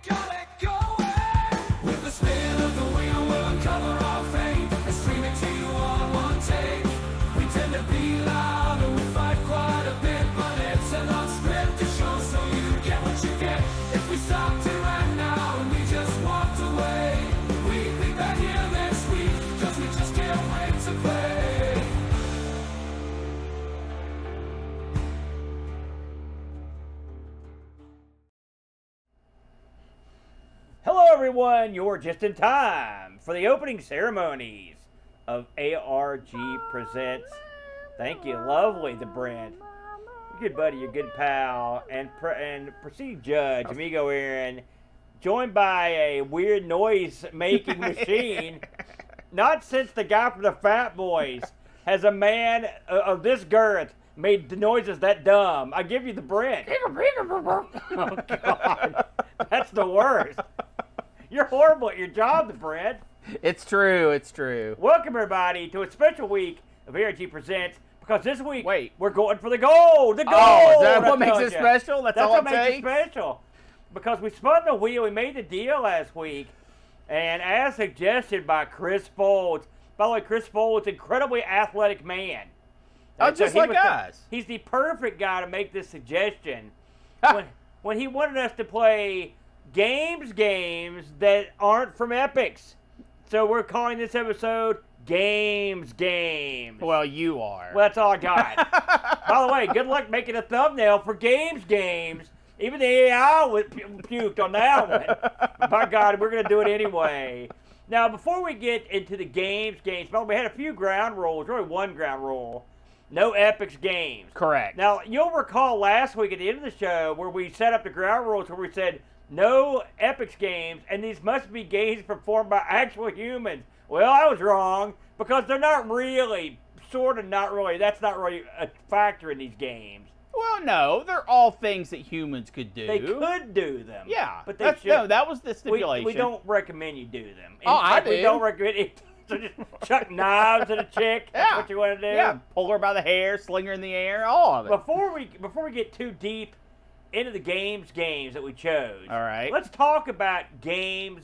Got it going! With the spin of the wheel, we'll uncover our fate and stream it to you on one take. We tend to be loud and we fight quite a bit, but it's an unscripted show, so you get what you get. If we stop to right now and we just walked away, we'd be back here next week, cause we just can't wait to play. Hello everyone, you're just in time for the opening ceremonies of ARG Presents. Thank you, lovely, the Brent. Your good buddy, your good pal, and proceeding judge, amigo Aaron, joined by a weird noise-making machine. Not since the guy from the Fat Boys has a man of this girth made the noises that dumb. I give you the Brent. Oh, God. That's the worst. You're horrible at your job, the Brent. It's true, it's true. Welcome, everybody, to a special week of ARG Presents, because this week we're going for the gold. The gold! Oh, is that what makes it special? That's all it takes? That's what makes it special. Because we spun the wheel, we made the deal last week, and as suggested by Chris Folds, by the way, Chris Folds, incredibly athletic man. Oh, just like us. He's the perfect guy to make this suggestion. when he wanted us to play games that aren't from Epics. So we're calling this episode Games. Well, you are. Well, that's all I got. By the way, good luck making a thumbnail for Games. Even the AI puked on that one. By God, we're going to do it anyway. Now, before we get into the games, we had a few ground rules, really one ground rule. No Epics games. Correct. Now, you'll recall last week at the end of the show where we set up the ground rules where we said no Epics games, and these must be games performed by actual humans. Well, I was wrong, because they're not really, that's not really a factor in these games. Well, no, they're all things that humans could do. They could do them. Yeah, but they should. No, that was the stipulation. We don't recommend you do them. I do. We don't recommend it. So just chuck knives at a chick. That's what you want to do. Yeah, pull her by the hair, sling her in the air, all of it. Before we get too deep into the games that we chose. All right. Let's talk about games.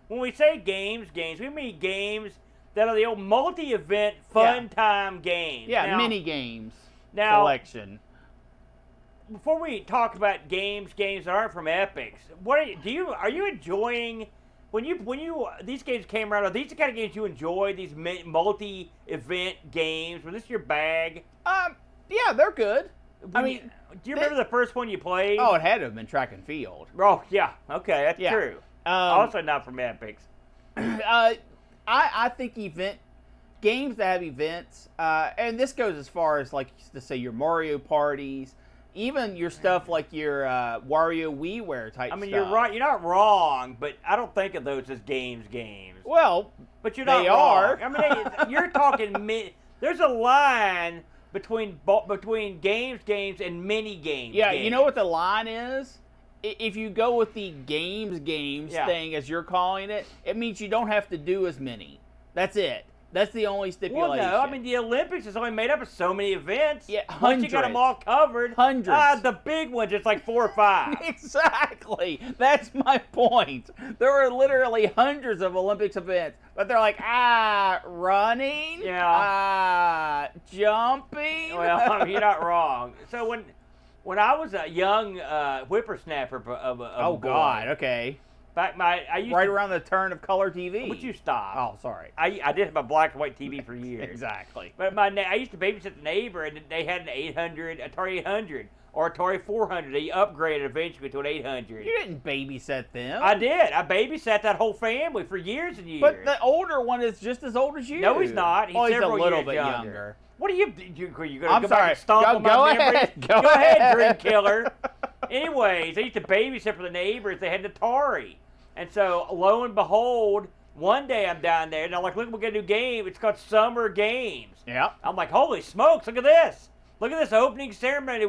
When we say games, we mean games that are the old multi-event fun time games. Yeah, now, mini games. Now, collection. Before we talk about games that aren't from Epics, are you enjoying when these games came around? Are these the kind of games you enjoy? These multi-event games? Was this your bag? Yeah, they're good. Do you remember the first one you played? Oh, it had to have been track and field. Oh, yeah. Okay, that's true. Also not from Epics. I think games that have events, and this goes as far as, like, to say your Mario parties, even your stuff like your Wario WiiWare type stuff. You're right. You're not wrong, but I don't think of those as games. Well, but you're not they wrong. are. You're talking. There's a line between games and mini games. Yeah, you know what the line is? If you go with the games thing, as you're calling it, it means you don't have to do as many. That's it. That's the only stipulation. Well, no, the Olympics is only made up of so many events. Yeah, hundreds. Once you got them all covered. Hundreds. The big ones, it's like 4 or 5. Exactly. That's my point. There are literally hundreds of Olympics events, but they're like, running? Yeah. Jumping? Well, you're not wrong. So when I was a young whippersnapper of a boy, God, okay. I used around the turn of color TV. Would you stop? Oh, sorry. I did have a black and white TV for years. Exactly. But I used to babysit the neighbor, and they had an Atari 800, or Atari 400. They upgraded eventually to an 800. You didn't babysit them. I did. I babysat that whole family for years and years. But the older one is just as old as you. No, he's not. He's a little bit younger. What are you going to I'm go sorry. back and stomp on Go my ahead. memories? Go ahead, dream killer. Anyways, I used to babysit for the neighbors. They had an Atari. And so, lo and behold, one day I'm down there, and I'm like, look, we're going to do a game. It's called Summer Games. Yeah. I'm like, holy smokes, look at this. Look at this opening ceremony.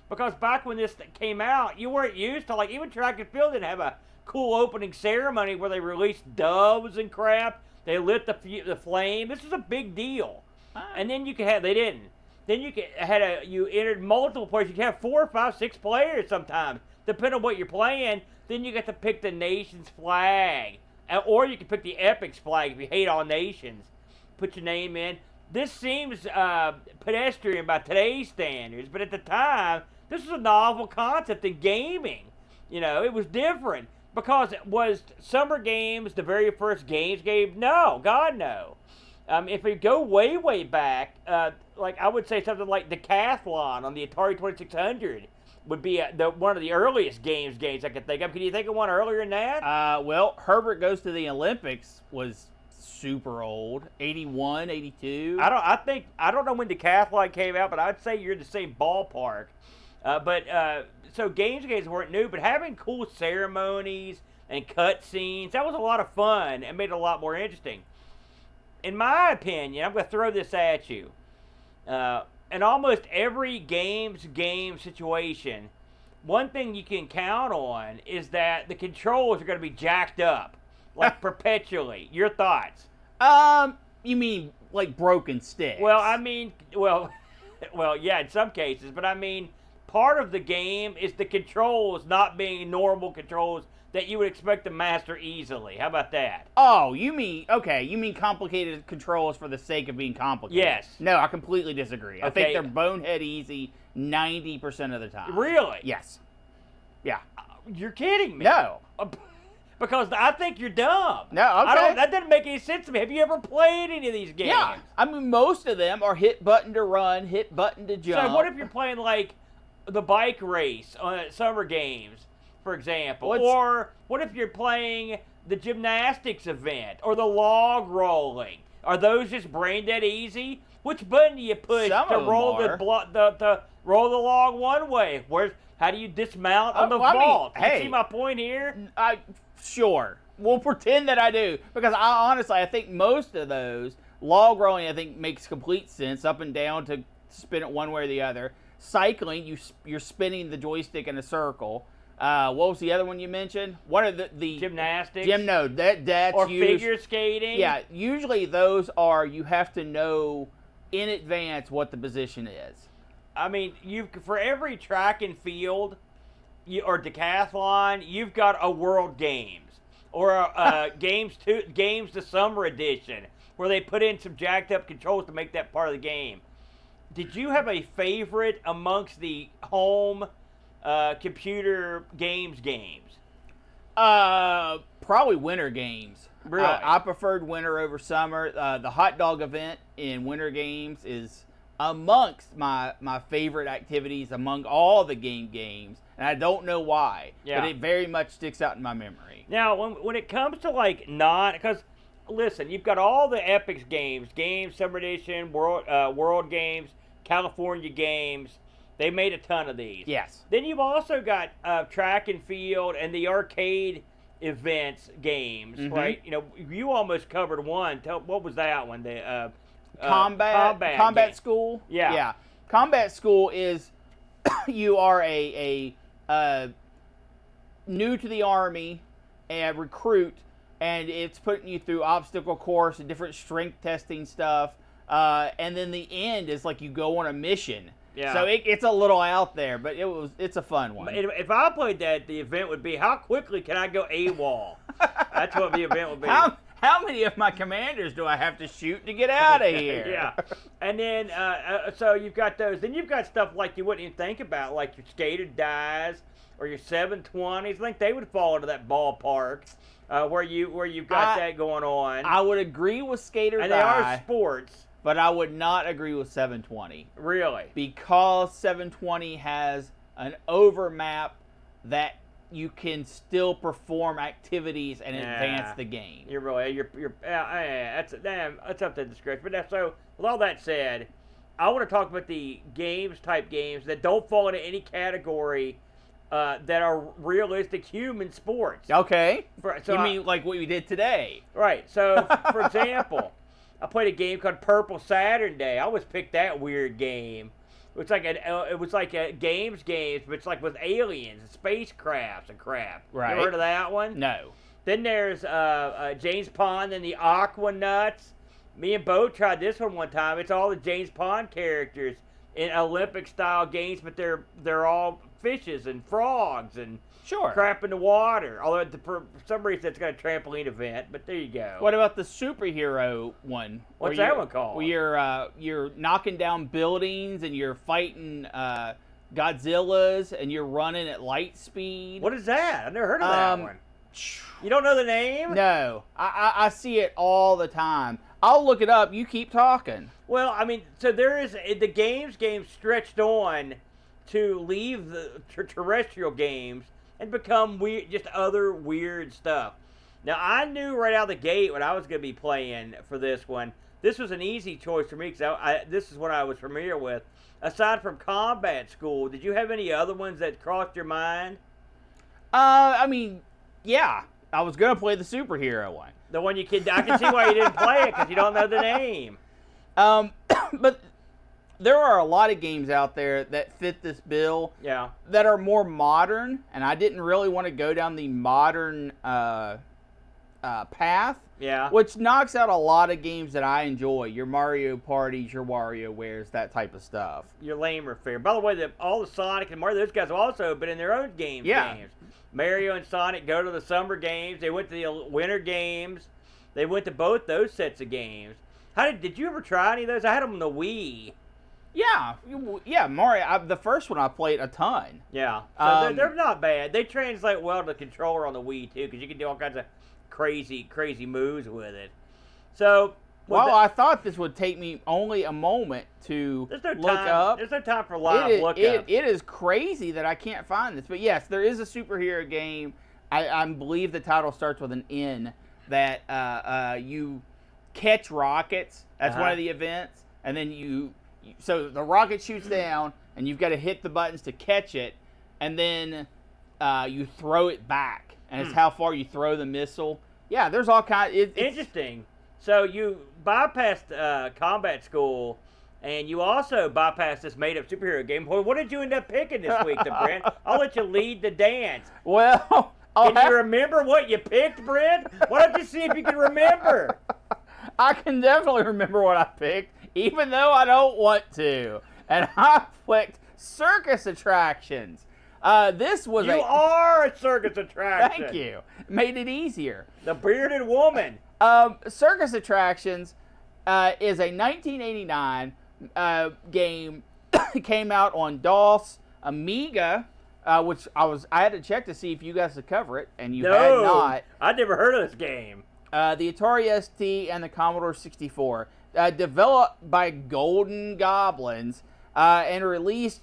Because back when this came out, you weren't used to, even track and field didn't have a cool opening ceremony where they released doves and crap. They lit the flame. This was a big deal. And then they didn't. Then you entered multiple players. You could have 4, 5, 6 players sometimes. depending on what you're playing, then you get to pick the nation's flag. Or you can pick the Epic's flag if you hate all nations. Put your name in. This seems pedestrian by today's standards, but at the time, this was a novel concept in gaming. You know, it was different. Because was Summer Games the very first games game? No, God, no. If we go way, way back, like I would say something like Decathlon on the Atari 2600 would be one of the earliest games I could think of. Can you think of one earlier than that? Well, Herbert Goes to the Olympics was super old, 81, 82. I don't know when Decathlon came out, but I'd say you're in the same ballpark. So games weren't new, but having cool ceremonies and cutscenes, that was a lot of fun and made it a lot more interesting. In my opinion, I'm going to throw this at you. In almost every game situation, one thing you can count on is that the controls are going to be jacked up, like perpetually. Your thoughts? You mean like broken sticks? Well, I mean, well, yeah, in some cases, but I mean, part of the game is the controls not being normal controls that you would expect to master easily. How about that? Oh, you mean complicated controls for the sake of being complicated? Yes. No, I completely disagree. I Okay. think they're bonehead easy 90% of the time. Really? Yes. Yeah. You're kidding me. No. Because I think you're dumb. No, okay. That doesn't make any sense to me. Have you ever played any of these games? Yeah. I mean, most of them are hit button to run, hit button to jump. So what if you're playing like the bike race on Summer Games, for example? Or what if you're playing the gymnastics event or the log rolling? Are those just brain dead easy? Which button do you push to roll to roll the log one way? How do you dismount on the vault? Hey, you see my point here? Sure. We'll pretend that I do, because I think most of those log rolling makes complete sense, up and down to spin it one way or the other. Cycling, you're spinning the joystick in a circle. What was the other one you mentioned? One of the gymnastics. That's or figure skating. Yeah, usually those are, you have to know in advance what the position is. I mean, for every track and field or decathlon, you've got a World Games or a Games the Summer Edition, where they put in some jacked up controls to make that part of the game. Did you have a favorite amongst the home computer games? Probably Winter Games. Really? I preferred Winter over Summer. The hot dog event in Winter Games is amongst my favorite activities among all the games, and I don't know why, but it very much sticks out in my memory. Now, when it comes to like because listen, you've got all the Epics games, Summer Edition, World Games, California Games. They made a ton of these. Yes. Then you've also got track and field and the arcade events games, right? You know, you almost covered one. What was that one? The Combat School. Yeah. Combat School is you are a new to the Army, a recruit, and it's putting you through obstacle course and different strength testing stuff. And then the end is like you go on a mission. Yeah. So it's a little out there, but it's a fun one. If I played that, the event would be, how quickly can I go AWOL? That's what the event would be. How many of my commanders do I have to shoot to get out of here? Yeah. And then, so you've got those. Then you've got stuff like you wouldn't even think about, like your skated dies or your 720s. I think they would fall into that ballpark where you've got that going on. I would agree with skater and die. They are sports. But I would not agree with 720. Really? Because 720 has an overmap that you can still perform activities and advance the game. That's up to discretion. But so, with all that said, I want to talk about the type games that don't fall into any category that are realistic human sports. Okay. You mean like what we did today? Right. So, for example, I played a game called Purple Saturday. I always picked that weird game. It was like a games, but it's like with aliens and spacecrafts and crap. Right. You ever heard of that one? No. Then there's James Pond and the Aqua Nuts. Me and Bo tried this one time. It's all the James Pond characters in Olympic style games, but they're all fishes and frogs and Sure. crap in the water. Although for some reason it's got a trampoline event, but there you go. What about the superhero one? What's that one called? Where you're knocking down buildings and you're fighting Godzillas and you're running at light speed. What is that? I've never heard of that one. You don't know the name? No, I see it all the time. I'll look it up. You keep talking. Well, I mean, so there is the game stretched on to leave the terrestrial games and become weird, just other weird stuff. Now, I knew right out of the gate when I was going to be playing for this one. This was an easy choice for me because this is what I was familiar with. Aside from Combat School, did you have any other ones that crossed your mind? I mean, yeah. I was going to play the superhero one. The one I can see why you didn't play it because you don't know the name. But there are a lot of games out there that fit this bill. Yeah. That are more modern, and I didn't really want to go down the modern path. Yeah. Which knocks out a lot of games that I enjoy. Your Mario Parties, your WarioWares, that type of stuff. Your lame or fair. By the way, all the Sonic and Mario, those guys have also been in their own games. Mario and Sonic go to the summer games. They went to the winter games. They went to both those sets of games. Did you ever try any of those? I had them on the Wii. Yeah, Mario. The first one I played a ton. Yeah, so they're not bad. They translate well to the controller on the Wii too, because you can do all kinds of crazy moves with it. So, I thought this would take me only a moment to look up. There's no time for live lookup. It is crazy that I can't find this, but yes, there is a superhero game. I believe the title starts with an N. That you catch rockets. That's one of the events, and then so the rocket shoots down, and you've got to hit the buttons to catch it, and then you throw it back, and it's how far you throw the missile. Yeah, there's all kinds. Interesting. So you bypassed Combat School, and you also bypassed this made-up superhero game. Boy, what did you end up picking this week, Brent? I'll let you lead the dance. Well, can you remember what you picked, Brent? Why don't you see if you can remember? I can definitely remember what I picked, even though I don't want to. And I picked Circus Attractions. This was You are a circus attraction. Thank you. Made it easier. The bearded woman. Circus Attractions is a 1989 game. Came out on DOS, Amiga, which I had to check to see if you guys could cover it, and you had not. I'd never heard of this game. The Atari ST and the Commodore 64. Developed by Golden Goblins and released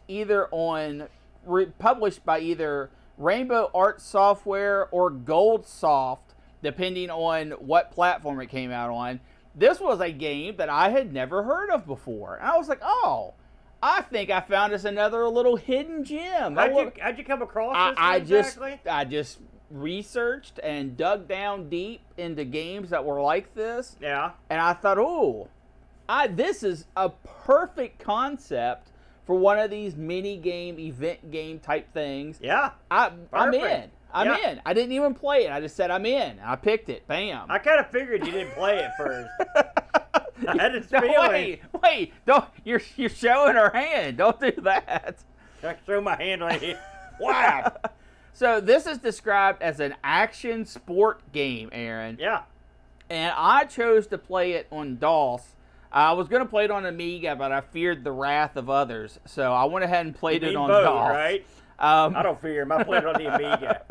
published by either Rainbow Art Software or Goldsoft, depending on what platform it came out on. This was a game that I had never heard of before. And I was like, oh, I think I found us another little hidden gem. How'd you come across this exactly? I just researched and dug down deep into games that were like this. Yeah. And I thought, this is a perfect concept for one of these mini game, event game type things. Yeah. I'm in. I'm in. I didn't even play it. I just said I'm in. I picked it. Bam. I kind of figured you didn't play it first. I had this feeling. Wait. Don't. You're showing her hand. Don't do that. I throw my hand on it. Wow. So this is described as an action sport game, Aaron. Yeah. And I chose to play it on DOS. I was going to play it on Amiga, but I feared the wrath of others. So I went ahead and played it on both, DOS. Right? I don't fear him. I played it on the Amiga.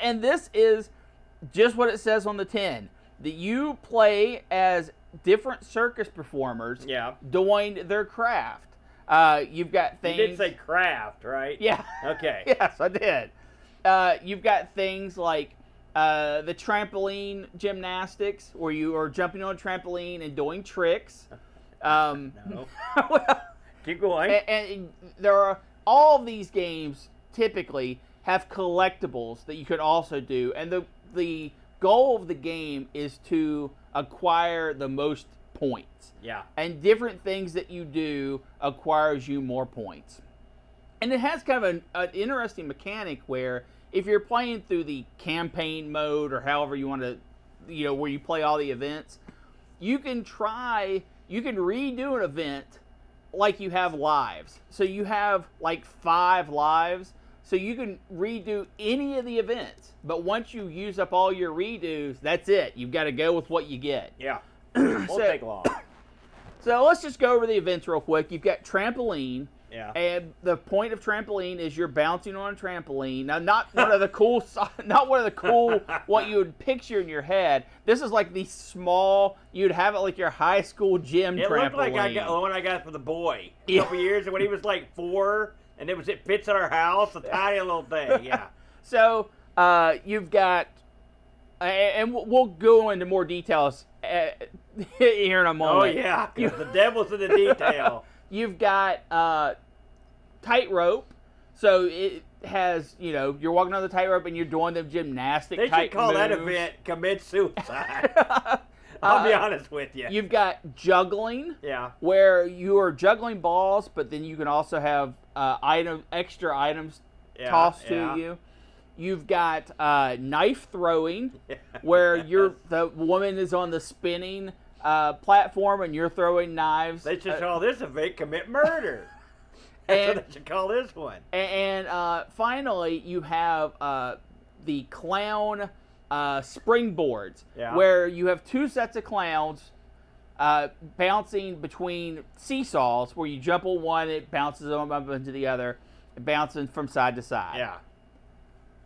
And this is just what it says on the tin. That you play as different circus performers doing their craft. You've got things... You did say craft, right? Yeah. Okay. Yes, I did. You've got things like the trampoline gymnastics, where you are jumping on a trampoline and doing tricks. No. Well, keep going. And there are all of these games typically have collectibles that you could also do, and the goal of the game is to acquire the most points. Yeah. And different things that you do acquires you more points. And it has kind of an interesting mechanic where if you're playing through the campaign mode or however you want to, where you play all the events, you can redo an event like you have lives. So you have like 5 lives. So you can redo any of the events. But once you use up all your redos, that's it. You've got to go with what you get. Yeah. Won't take long. So let's just go over the events real quick. You've got trampoline. Yeah. And the point of trampoline is you're bouncing on a trampoline. Now, not one of the cool, what you would picture in your head. This is like the small, you'd have it like your high school gym trampoline. It looked like the one I got for the boy a couple years ago when he was like 4, and it fits in our house, a tiny little thing. Yeah. So you've got, and we'll go into more details here in a moment. Oh yeah, 'cause the devil's in the detail. You've got tightrope, so it has, you're walking on the tightrope and you're doing the gymnastic They type should call that moves. event commit suicide. I'll be honest with you. You've got juggling, Yeah. where you are juggling balls, but then you can also have extra items tossed to you. You've got knife throwing, where the woman is on the spinning platform and you're throwing knives. They should call this event commit murder. That's what they should call this one. And finally, you have the clown springboards, where you have 2 sets of clowns bouncing between seesaws, where you jump on one, it bounces on up into the other, bouncing from side to side. Yeah.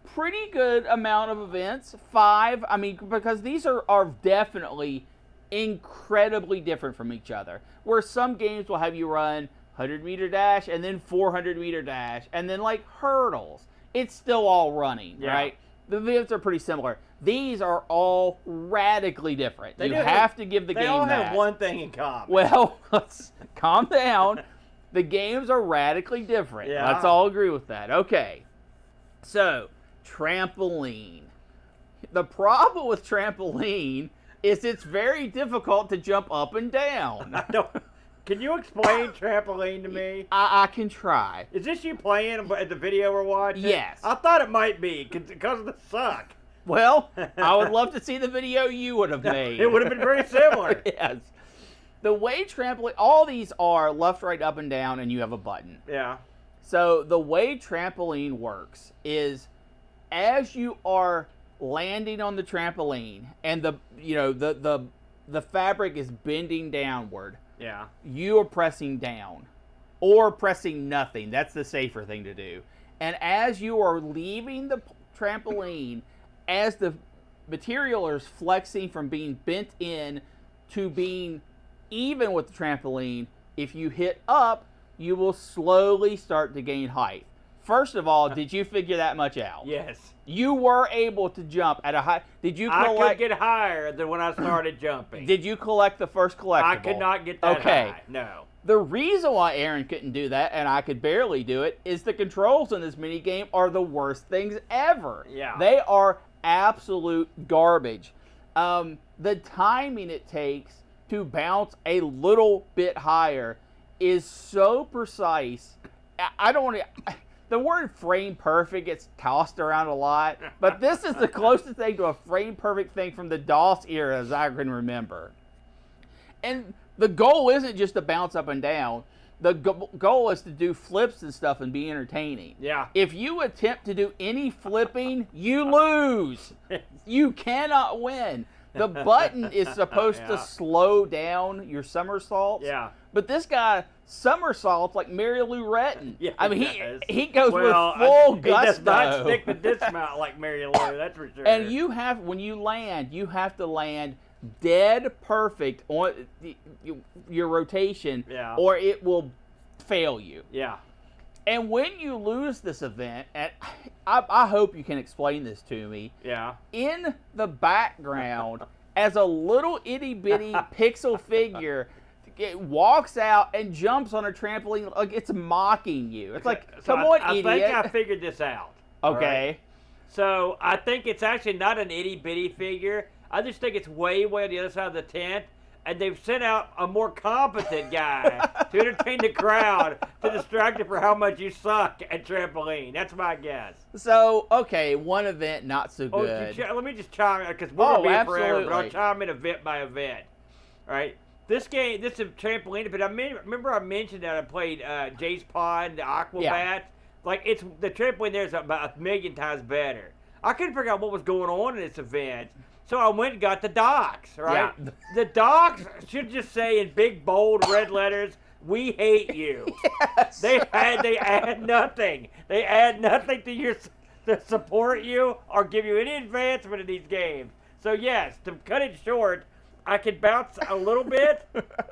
Pretty good amount of events. 5, because these are definitely incredibly different from each other. Where some games will have you run 100-meter dash and then 400-meter dash and then like hurdles. It's still all running, right? The events are pretty similar. These are all radically different. You have to give the game that. They all have one thing in common. Well, let's calm down. The games are radically different. Yeah. Let's all agree with that. Okay. So, trampoline. The problem with trampoline is it's very difficult to jump up and down. Can you explain trampoline to me? I can try. Is this you playing the video we're watching? Yes. I thought it might be because of the suck. Well, I would love to see the video you would have made. It would have been very similar. Yes. The way trampoline, all these are left, right, up, and down, and you have a button. Yeah. So the way trampoline works is as you are landing on the trampoline and the fabric is bending downward, Yeah. you are pressing down or pressing nothing. That's the safer thing to do. And as you are leaving the trampoline, as the material is flexing from being bent in to being even with the trampoline, if you hit up, you will slowly start to gain height. First of all, did you figure that much out? Yes. You were able to jump at a high. Did you collect? I could get higher than when I started jumping. Did you collect the first collectible? I could not get that high. No. The reason why Aaron couldn't do that, and I could barely do it, is the controls in this mini game are the worst things ever. Yeah. They are absolute garbage. The timing it takes to bounce a little bit higher is so precise. I don't want to. The word frame perfect gets tossed around a lot, but this is the closest thing to a frame perfect thing from the DOS era as I can remember. And the goal isn't just to bounce up and down. The goal is to do flips and stuff and be entertaining. Yeah. If you attempt to do any flipping, you lose. You cannot win. The button is supposed to slow down your somersaults. Yeah. But this guy somersaults like Mary Lou Retton. Yeah, I mean, he goes with well, full he gusto. does not stick the dismount like Mary Lou, that's for sure. And when you land, you have to land dead perfect on your rotation, or it will fail you. Yeah. And when you lose this event, and I hope you can explain this to me. Yeah. In the background, as a little itty bitty pixel figure, it walks out and jumps on a trampoline like it's mocking you. It's like, come on, idiot. I think I figured this out. Okay. Right? So I think it's actually not an itty bitty figure. I just think it's way on the other side of the tent, and they've sent out a more competent guy to entertain the crowd, to distract you for how much you suck at trampoline. That's my guess. So, okay, one event not so good. Let me just chime in, because we're going to be here forever, but I'll absolutely. chime in event by event. All right? This game, this is a trampoline, but remember I mentioned that I played Jay's Pod, the Aquabat. Yeah. Like it's the trampoline there is about 1,000,000 times better. I couldn't figure out what was going on in this event, so I went and got the docs. Right, Yeah. the docs should just say in big bold red letters, "We hate you." Yes. They add nothing. They add nothing to support you or give you any advancement in these games. So yes, to cut it short, I could bounce a little bit.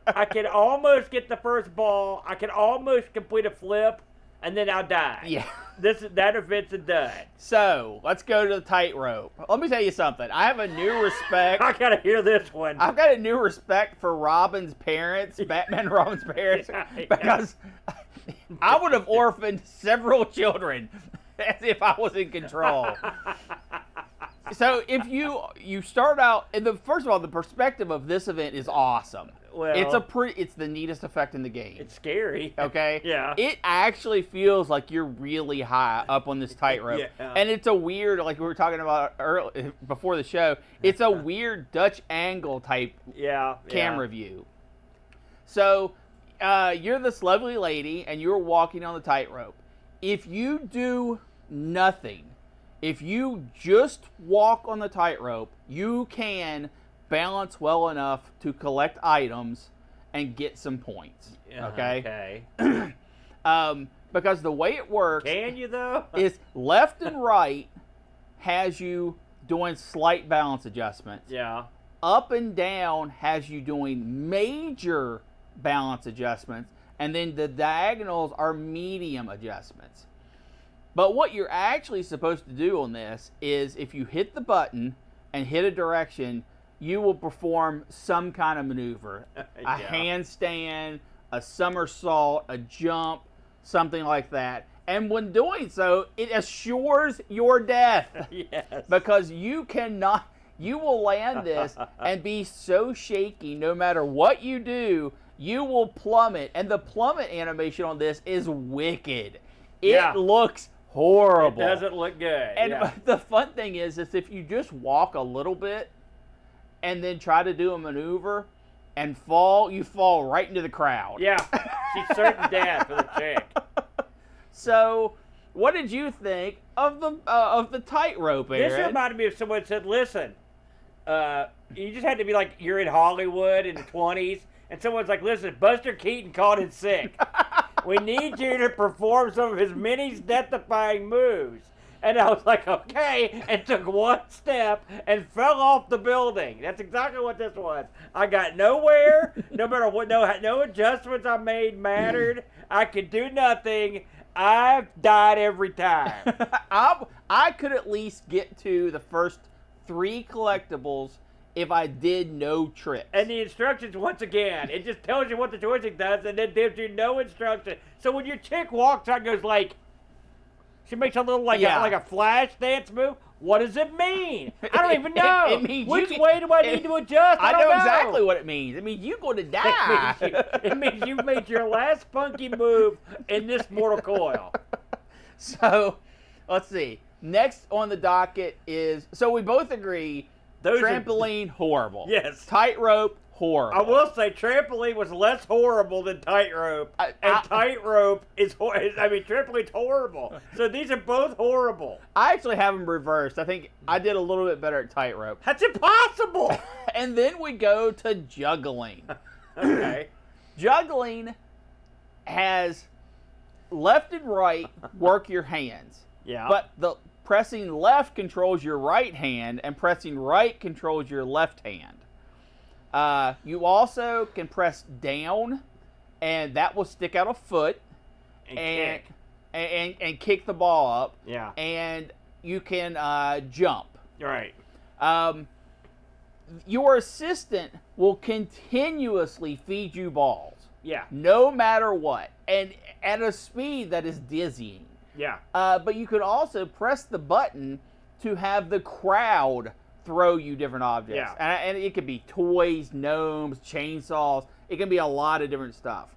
I could almost get the first ball. I could almost complete a flip, and then I'll die. Yeah. That event's done. So let's go to the tightrope. Let me tell you something. I have a new respect. I gotta hear this one. I've got a new respect for Robin's parents, Batman and Robin's parents, Yeah. because I would have orphaned several children as if I was in control. So if you start out, and first of all, the perspective of this event is awesome. Well, It's the neatest effect in the game. It's scary. Okay. Yeah. It actually feels like you're really high up on this tightrope, Yeah. and it's a weird, like we were talking about earlier before the show. It's a weird Dutch angle type Yeah. camera view. So you're this lovely lady, and you're walking on the tightrope. If you do nothing, if you just walk on the tightrope, you can balance well enough to collect items and get some points. Yeah, Okay? Okay. Because the way it works Can you though? is left and right has you doing slight balance adjustments. Yeah. Up and down has you doing major balance adjustments, and then the diagonals are medium adjustments. But what you're actually supposed to do on this is if you hit the button and hit a direction, you will perform some kind of maneuver. A Yeah. handstand, a somersault, a jump, something like that. And when doing so, it assures your death. Yes. Because you will land this and be so shaky no matter what you do, you will plummet. And the plummet animation on this is wicked. It Yeah. looks horrible. It doesn't look good. And yeah. the fun thing is if you just walk a little bit and then try to do a maneuver and fall, you fall right into the crowd. Yeah. She's certain death for the chick. So, what did you think of the tightrope, Aaron? This reminded me of someone said, listen, you just had to be like, you're in Hollywood in the 20s, and someone's like, listen, Buster Keaton called in sick. We need you to perform some of his many death-defying moves. And I was like, okay, and took one step and fell off the building. That's exactly what this was. I got nowhere, no matter what, no adjustments I made mattered. I could do nothing. I've died every time. I could at least get to the first 3 collectibles if I did no tricks. And the instructions, once again, it just tells you what the joystick does and then gives you no instruction. So when your chick walks out and goes like, she makes a little like a flash dance move, what does it mean? I don't even know. It means which way do I need to adjust? I don't know exactly what it means. It means you're going to die. It means you made your last funky move in this mortal coil. So, let's see. Next on the docket is, so we both agree, trampoline, horrible. Yes. Tightrope, horrible. I will say trampoline was less horrible than tightrope, and tightrope trampoline's horrible. So these are both horrible. I actually have them reversed. I think I did a little bit better at tightrope. That's impossible. And then we go to juggling. Okay. Juggling has left and right work your hands. Yeah. But the pressing left controls your right hand, and pressing right controls your left hand. You also can press down, and that will stick out a foot and kick the ball up. Yeah. And you can jump. Right. Your assistant will continuously feed you balls. Yeah. No matter what. And at a speed that is dizzying. Yeah. But you can also press the button to have the crowd throw you different objects. Yeah. And it could be toys, gnomes, chainsaws. It can be a lot of different stuff.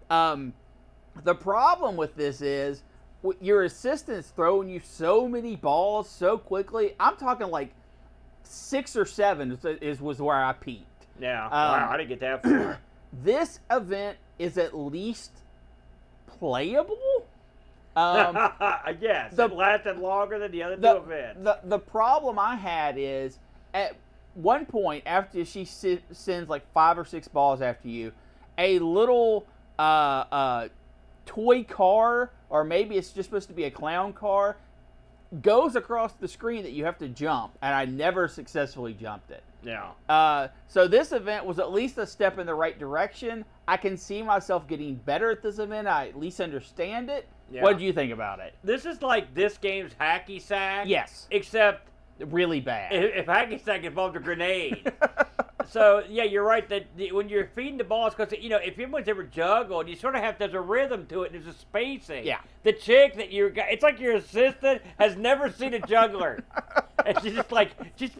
The problem with this is your assistant's throwing you so many balls so quickly. I'm talking like 6 or 7 was where I peaked. Yeah. Wow, I didn't get that far. This event is at least playable. Yes, it lasted longer than the other two events. The problem I had is at one point after she sends like 5 or 6 balls after you, a little toy car, or maybe it's just supposed to be a clown car, goes across the screen that you have to jump, and I never successfully jumped it. Yeah. So this event was at least a step in the right direction. I can see myself getting better at this event. I at least understand it. Yeah. What do you think about it? This is like this game's hacky sack. Yes. Except Really bad. if hacky sack involved a grenade. So, yeah, you're right that when you're feeding the balls, because, you know, if anyone's ever juggled, you sort of have, there's a rhythm to it, and there's a spacing. Yeah. The chick that it's like your assistant has never seen a juggler. And she's just like,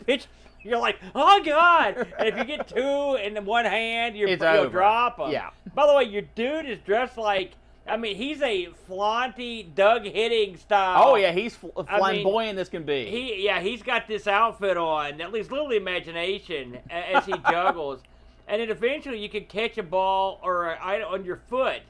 pitch. You're like, oh, God. And if you get 2 in one hand, you'll drop them. Yeah. By the way, your dude is dressed like, I mean, he's a flaunty Doug Hitting style. Oh, yeah, he's flamboyant as can be. He's got this outfit on, at least little imagination, as he juggles. And then eventually you can catch a ball or an item on your foot.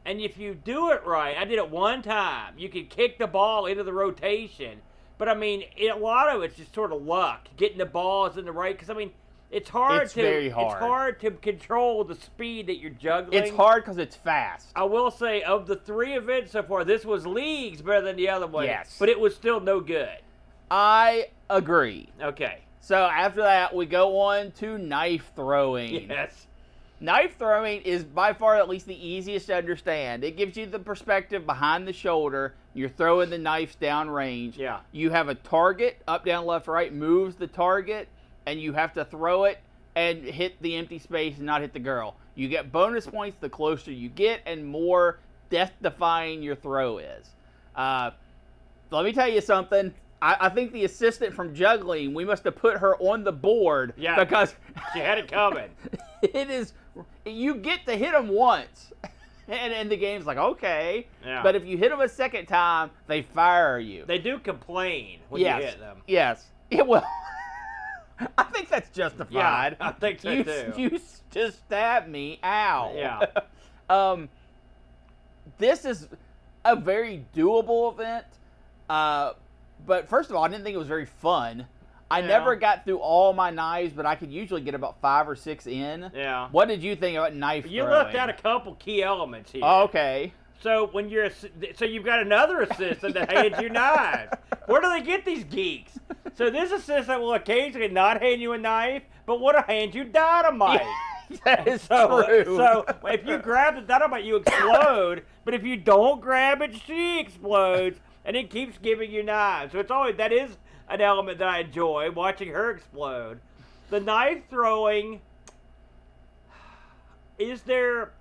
And if you do it right, I did it one time, you can kick the ball into the rotation. But, I mean, a lot of it's just sort of luck, getting the balls in the right, because, I mean, it's very hard. It's hard to control the speed that you're juggling. It's hard because it's fast. I will say, of the 3 events so far, this was leagues better than the other one. Yes. But it was still no good. I agree. Okay. So after that, we go on to knife throwing. Yes. Knife throwing is by far at least the easiest to understand. It gives you the perspective behind the shoulder. You're throwing the knives down range. Yeah. You have a target, up, down, left, right, moves the target, and you have to throw it and hit the empty space and not hit the girl. You get bonus points the closer you get and more death-defying your throw is. Let me tell you something. I think the assistant from juggling, we must have put her on the board. Yeah, because she had it coming. It is, you get to hit them once, and the game's like, okay. Yeah. But if you hit them a second time, they fire you. They do complain when you hit them. Yes. It will. I think that's justified. Yeah, I think so too. You just stabbed me. Ow. Yeah. This is a very doable event. But first of all, I didn't think it was very fun. I never got through all my knives, but I could usually get about 5 or 6 in. Yeah. What did you think about knife throwing? You left out a couple key elements here. Oh, okay. So when you've got another assistant that hands you knives. Where do they get these geeks? So this assistant will occasionally not hand you a knife, but would hand you dynamite. That is true. So if you grab the dynamite, you explode. But if you don't grab it, she explodes, and it keeps giving you knives. So that is an element that I enjoy, watching her explode. The knife throwing, is there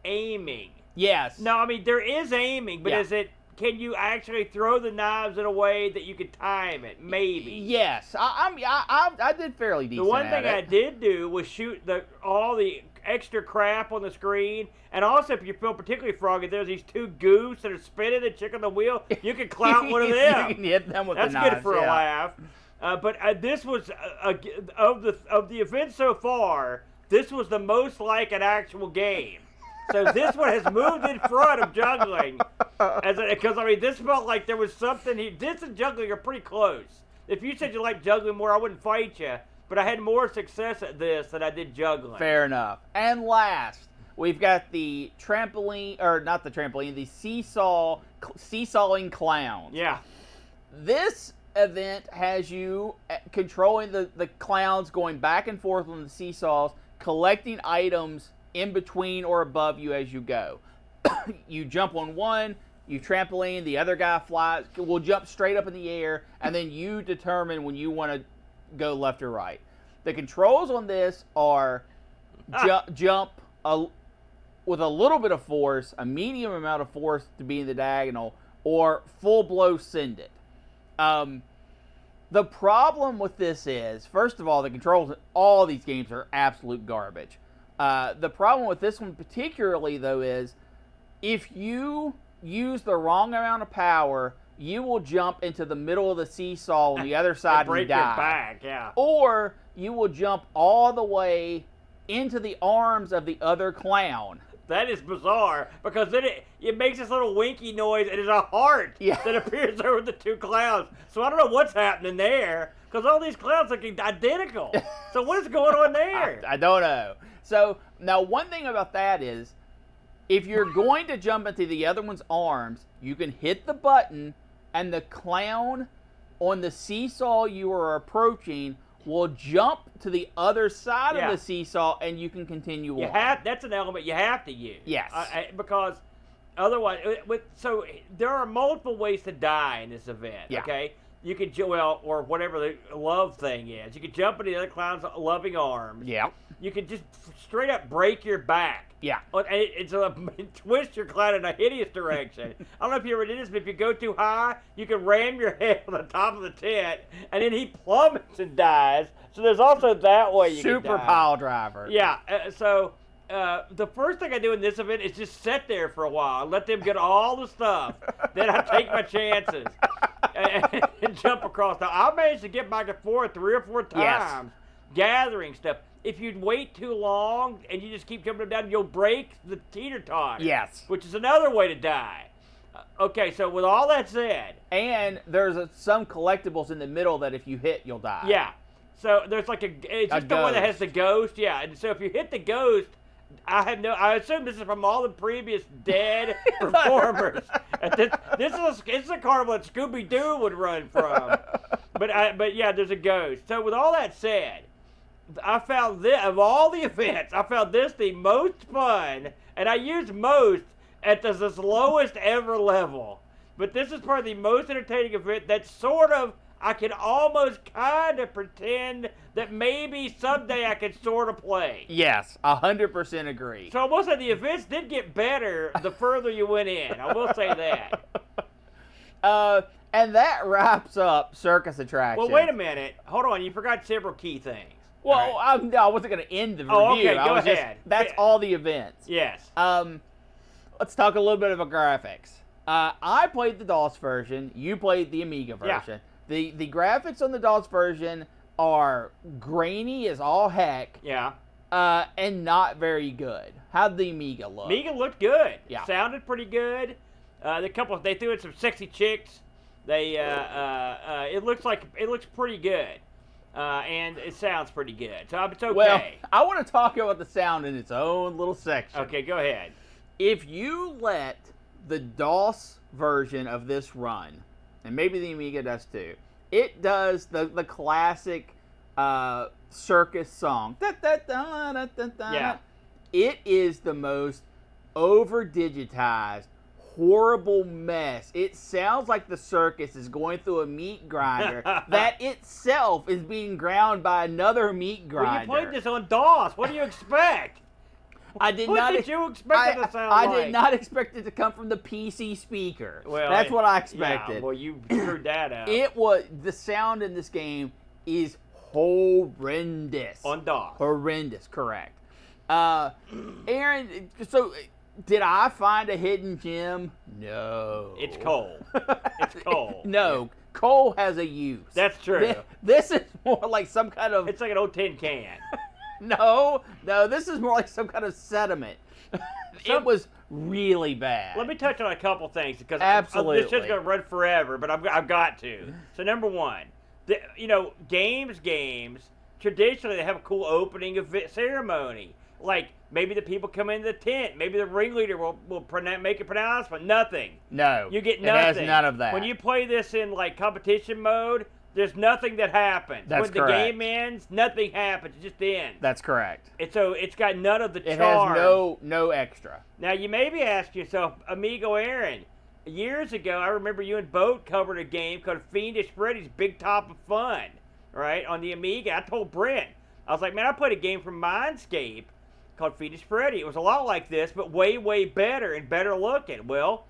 aiming? Yes. No, I mean, there is aiming, but can you actually throw the knives in a way that you could time it? Maybe. Yes. I did fairly decent. The one thing at I it. did do was shoot all the extra crap on the screen, and also if you feel particularly froggy, there's these 2 goose that are spinning the chick on the wheel. You can clout one of them. You can hit them with That's the knives. good for a laugh. But this was of the events so far. This was the most like an actual game. So this one has moved in front of juggling, because I mean this felt like there was something. This and juggling are pretty close. If you said you liked juggling more, I wouldn't fight you. But I had more success at this than I did juggling. Fair enough. And last, we've got the trampoline, or not the trampoline, the seesawing clowns. Yeah. This event has you controlling the clowns, going back and forth on the seesaws, collecting items in between or above you as you go. You jump on one, you trampoline, the other guy will jump straight up in the air, and then you determine when you want to go left or right. The controls on this are jump with a little bit of force, a medium amount of force to be in the diagonal, or full blow send it. The problem with this is, first of all, the controls in all these games are absolute garbage. The problem with this one particularly, though, is if you use the wrong amount of power, you will jump into the middle of the seesaw on the other side and break die. your back, yeah. Or you will jump all the way into the arms of the other clown. That is bizarre because then it makes this little winky noise and it's a heart Yeah. that appears over the two clowns. So I don't know what's happening there because all these clowns look identical. So what is going on there? I don't know. So now one thing about that is, if you're going to jump into the other one's arms, you can hit the button and the clown on the seesaw you are approaching will jump to the other side Yeah. of the seesaw and you can continue on. That's an element you have to use. Yes. Because otherwise, so there are multiple ways to die in this event. Yeah. Okay. You could or whatever the love thing is. You could jump into the other clown's loving arms. Yeah. You could just straight up break your back. Yeah. And it's twist your clown in a hideous direction. I don't know if you ever did this, but if you go too high, you can ram your head on the top of the tent, and then he plummets and dies. So there's also that way you Super can die. pile driver. Yeah. So the first thing I do in this event is just sit there for a while and let them get all the stuff. Then I take my chances and jump across. Now I managed to get back and forth 3 or 4 times, gathering stuff. If you wait too long and you just keep jumping down, you'll break the teeter-totter. Yes. Which is another way to die. Okay, so with all that said. And there's some collectibles in the middle that if you hit, you'll die. Yeah. So there's like it's just the one that has the ghost. Yeah. And so if you hit the ghost, I assume this is from all the previous dead performers. This is a carnival that Scooby-Doo would run from. But yeah, there's a ghost. So with all that said, I found this, of all the events, I found this the most fun, and I used most at the lowest ever level. But this is probably the most entertaining event that sort of, I can almost kind of pretend that maybe someday I could sort of play. Yes, 100% agree. So I will say the events did get better the further you went in. I will say that. And that wraps up Circus Attraction. Well, wait a minute. Hold on. You forgot several key things. Well, All right. I wasn't going to end the review. Oh, okay, go Just, ahead. that's Yeah. all the events. Yes. Let's talk a little bit about graphics. I played the DOS version. You played the Amiga version. The graphics on the DOS version are grainy as all heck. Yeah. And not very good. How'd the Amiga look? Amiga looked good. Yeah. Sounded pretty good. They threw in some sexy chicks. It looks pretty good. And it sounds pretty good. So it's okay. Well, I want to talk about the sound in its own little section. Okay, go ahead. If you let the DOS version of this run, and maybe the Amiga does too, it does the classic Circus song. Yeah. It is the most over-digitized, horrible mess. It sounds like the circus is going through a meat grinder that itself is being ground by another meat grinder. Well, you played this on DOS. What do you expect? I did What not. did you expect it to sound I like? did not expect it to come from the PC speaker. Well, that's what I expected. Yeah, well, you screwed that up. The sound in this game is horrendous. On DOS. Horrendous, correct. Aaron, so did I find a hidden gem? No. It's coal. It's coal. No, coal has a use. That's true. This is more like some kind of... It's like an old tin can. No, this is more like some kind of sediment. It was really bad. Let me touch on a couple things because Absolutely. this shit's going to run forever, but I've got to. So number one, games, traditionally they have a cool opening event ceremony. Like maybe the people come into the tent, maybe the ringleader will make a pronouncement. Nothing. No. You get nothing. It has none of that. When you play this in like competition mode, there's nothing that happens. That's when correct. the game ends, nothing happens. It just ends. That's correct. So it's got none of the It charm. has no extra. Now you may be asking yourself, Amigo Aaron, years ago I remember you and Boat covered a game called Fiendish Freddy's Big Top of Fun, right, on the Amiga. I told Brent, I was like, man, I played a game from Mindscape called Fiendish Freddy. It was a lot like this, but way, way better and better looking. Well,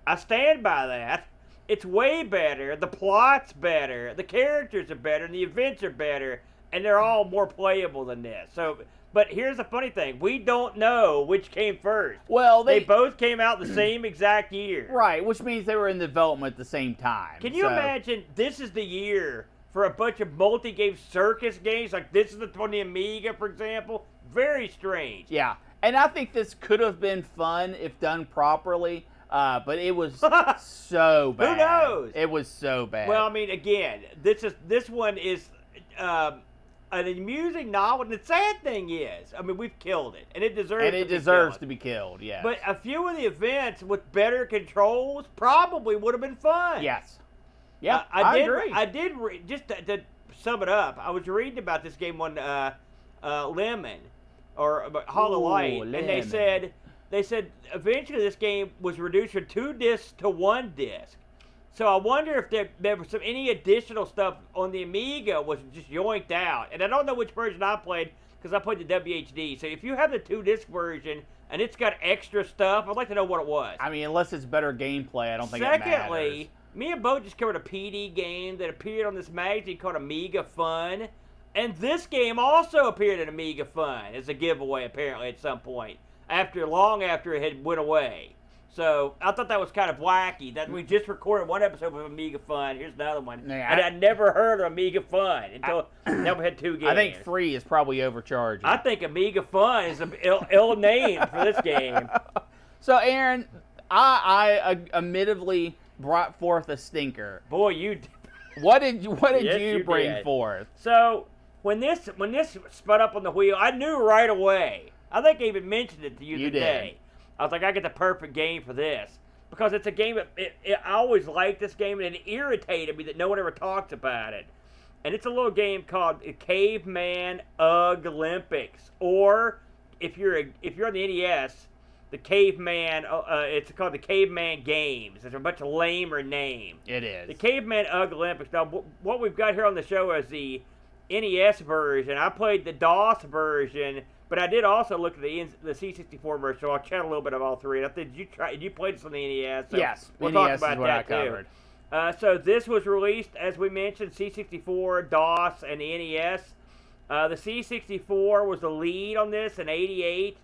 I stand by that. It's way better. The plot's better. The characters are better. And the events are better. and they're all more playable than this. So, but here's the funny thing: we don't know which came first. Well, They both came out the same exact year. right, which means they were in development at the same time. Can you imagine? This is the year for a bunch of multi-game Circus games. Like this is on the Amiga, for example. Very strange. Yeah, and I think this could have been fun if done properly, but it was so bad. Who knows? It was so bad. Well, I mean, again, this one is an amusing novel. And the sad thing is, I mean, we've killed it, and it deserves. To be killed. Yeah. But a few of the events with better controls probably would have been fun. Yes. Yeah, I agree. I did read, just to sum it up. I was reading about this game on Lemon or Hollow Light, and they said eventually this game was reduced from 2 discs to 1 disc. So I wonder if there was any additional stuff on the Amiga was just yoinked out. And I don't know which version I played because I played the WHD. So if you have the 2-disc version and it's got extra stuff, I'd like to know what it was. I mean, unless it's better gameplay, I don't think it matters. Secondly, me and Bo just covered a PD game that appeared on this magazine called Amiga Fun. And this game also appeared in Amiga Fun as a giveaway, apparently, at some point, long after it had went away. So I thought that was kind of wacky that we just recorded one episode of Amiga Fun. Here's another one. Yeah, and I'd never heard of Amiga Fun until now we had 2 games. I think 3 is probably overcharging. I think Amiga Fun is an ill name for this game. So, Aaron, I admittedly brought forth a stinker. Boy, you did. What did Yes, you bring did. forth? So when this spun up on the wheel, I knew right away. I think I even mentioned it to you today. Did. I was like, I get the perfect game for this. Because it's a game that I always liked this game, and it irritated me that no one ever talks about it. And it's a little game called Caveman UGH-lympics. Or, if you're on the NES, the Caveman, it's called the Caveman Games. It's a much lamer name. It is. The Caveman UGH-lympics. Now, what we've got here on the show is the NES version. I played the DOS version, but I did also look at the C64 version, so I'll chat a little bit of all three. And you played this on the NES? So yes, we'll NES talk about is what that I covered. too. So this was released, as we mentioned, C64, DOS, and the NES. The C64 was the lead on this in '88.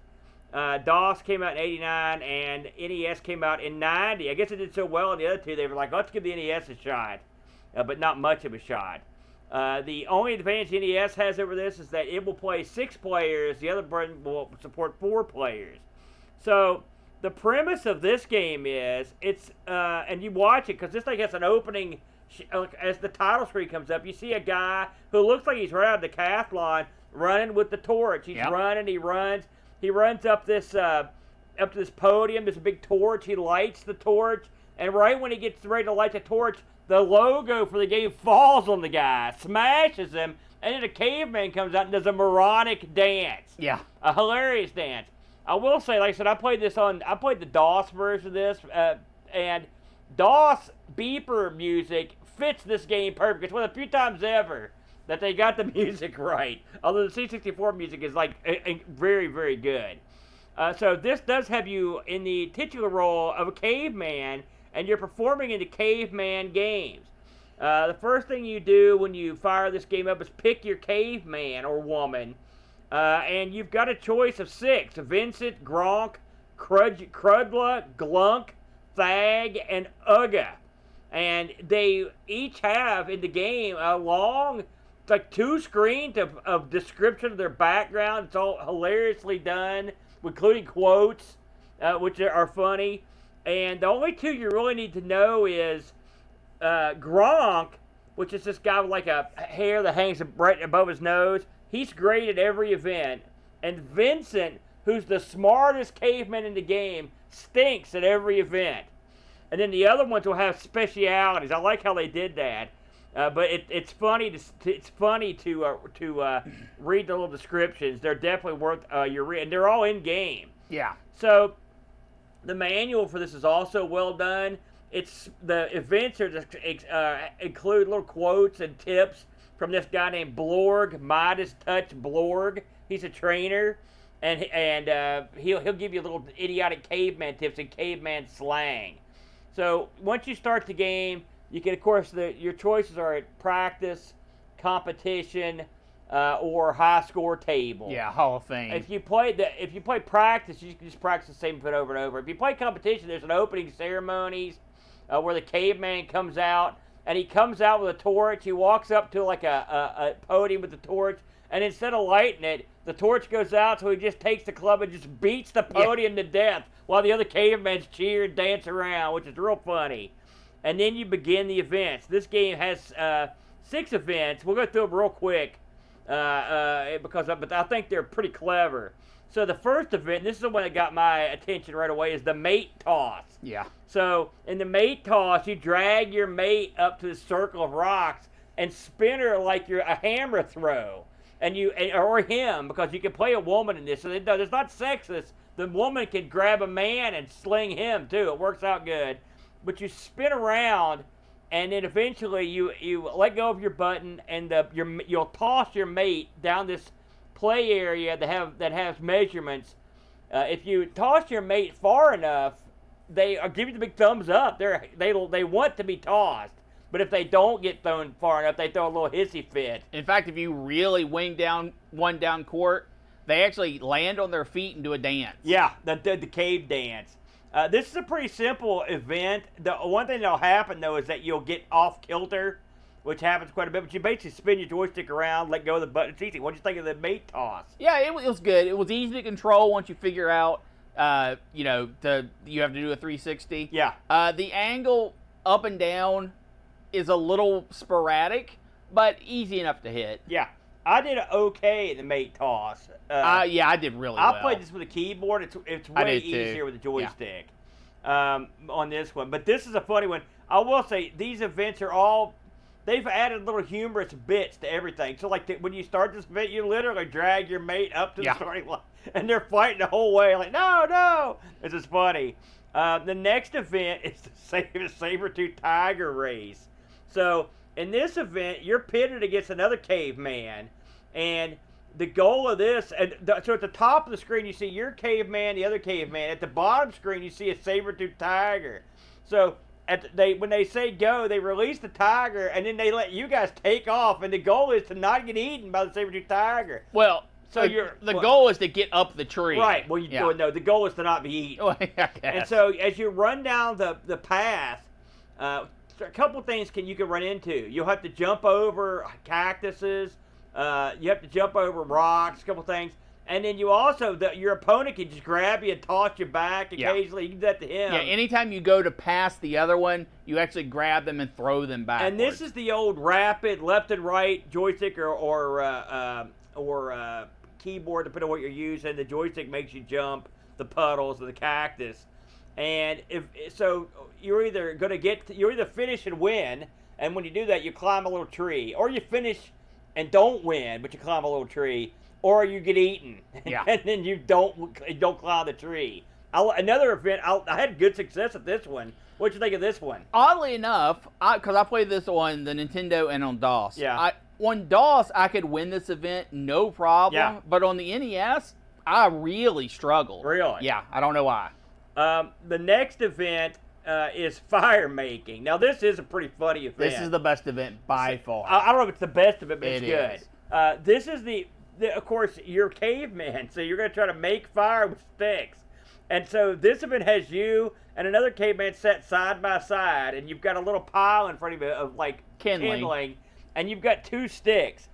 DOS came out in '89, and NES came out in '90. I guess it did so well in the other two, they were like, let's give the NES a shot, but not much of a shot. The only advantage NES has over this is that it will play 6 players. The other version will support 4 players. So the premise of this game is and you watch it because this thing has an opening. As the title screen comes up, you see a guy who looks like he's right out of the decathlon running with the torch. He's running. He runs up this to this podium. There's a big torch. He lights the torch, and right when he gets ready to light the torch, the logo for the game falls on the guy, smashes him, and then a caveman comes out and does a moronic dance. Yeah. A hilarious dance. I will say, like I said, I played the DOS version of this, and DOS beeper music fits this game perfect. It's one of the few times ever that they got the music right. Although the C64 music is like very, very good. So this does have you in the titular role of a caveman, and you're performing in the Caveman games. The first thing you do when you fire this game up is pick your caveman or woman, and you've got a choice of 6: Vincent, Gronk, Crudla, Glunk, Thag, and Ugga. And they each have in the game a long, like 2 screens of description of their background. It's all hilariously done, including quotes, which are funny. And the only 2 you really need to know is Gronk, which is this guy with like a hair that hangs right above his nose. He's great at every event. And Vincent, who's the smartest caveman in the game, stinks at every event. And then the other ones will have specialities. I like how they did that. But it's funny to read the little descriptions. They're definitely worth your read. And they're all in game. Yeah. So the manual for this is also well done. The events are just include little quotes and tips from this guy named Blorg, Midas Touch Blorg. He's a trainer, and he'll give you little idiotic caveman tips and caveman slang. So once you start the game, you can, of course, your choices are at practice, competition, or high score table. Yeah, Hall of Fame. If you play practice, you can just practice the same event over and over. If you play competition, there's an opening ceremonies where the caveman comes out, and he comes out with a torch. He walks up to like a podium with the torch, and instead of lighting it, the torch goes out, so he just takes the club and just beats the podium to death while the other cavemans cheer and dance around, which is real funny. And then you begin the events. This game has 6 events. We'll go through them real quick but I think they're pretty clever. So the first event, this is the one that got my attention right away, is the mate toss. Yeah. So in the mate toss, you drag your mate up to the circle of rocks and spin her like you're a hammer throw. Or him, because you can play a woman in this. So it's not sexist. The woman can grab a man and sling him too. It works out good. But you spin around, and then eventually you let go of your button, and you'll toss your mate down this play area that has measurements. If you toss your mate far enough, they give you the big thumbs up. They want to be tossed. But if they don't get thrown far enough, they throw a little hissy fit. In fact, if you really wing down court, they actually land on their feet and do a dance. Yeah, the cave dance. This is a pretty simple event. The one thing that'll happen, though, is that you'll get off kilter, which happens quite a bit. But you basically spin your joystick around, let go of the button. It's easy. What do you think of the mate toss? Yeah, it was good. It was easy to control once you figure out, you have to do a 360. Yeah. The angle up and down is a little sporadic, but easy enough to hit. Yeah. I did okay in the mate toss. Yeah, I did really well. I played this with a keyboard. It's way easier with a joystick on this one. But this is a funny one. I will say, these events they've added little humorous bits to everything. So like when you start this event, you literally drag your mate up to the starting line, and they're fighting the whole way. Like, no. This is funny. The next event is the saber-tooth tiger race. So in this event, you're pitted against another caveman, and the goal of this, so at the top of the screen you see your caveman, the other caveman. At the bottom screen you see a saber-tooth tiger. So when they say go, they release the tiger, and then they let you guys take off, and the goal is to not get eaten by the saber-tooth tiger. Well, so the goal is to get up the tree. Right. Well, no, the goal is to not be eaten. Well, I guess. And so as you run down the path, a couple things you can run into. You'll have to jump over cactuses. You have to jump over rocks. A couple things. And then you also, your opponent can just grab you and toss you back occasionally. You can do that to him. Yeah, anytime you go to pass the other one, you actually grab them and throw them back. And this is the old rapid left and right joystick or keyboard, depending on what you're using. The joystick makes you jump the puddles or the cactus. And you're either finish and win, and when you do that, you climb a little tree, or you finish and don't win, but you climb a little tree, or you get eaten, and then you don't climb the tree. Another event, I had good success at this one. What'd you think of this one? Oddly enough, because I played this on the Nintendo and on DOS. Yeah. On DOS, I could win this event, no problem. Yeah. But on the NES, I really struggled. Really? Yeah, I don't know why. The next event is fire making. Now, this is a pretty funny event. This is the best event by far. I don't know if it's the best of it, but it's good. Is. This is of course, you're caveman, so you're going to try to make fire with sticks. And so this event has you and another caveman set side by side, and you've got a little pile in front of you of like kindling, and you've got 2 sticks.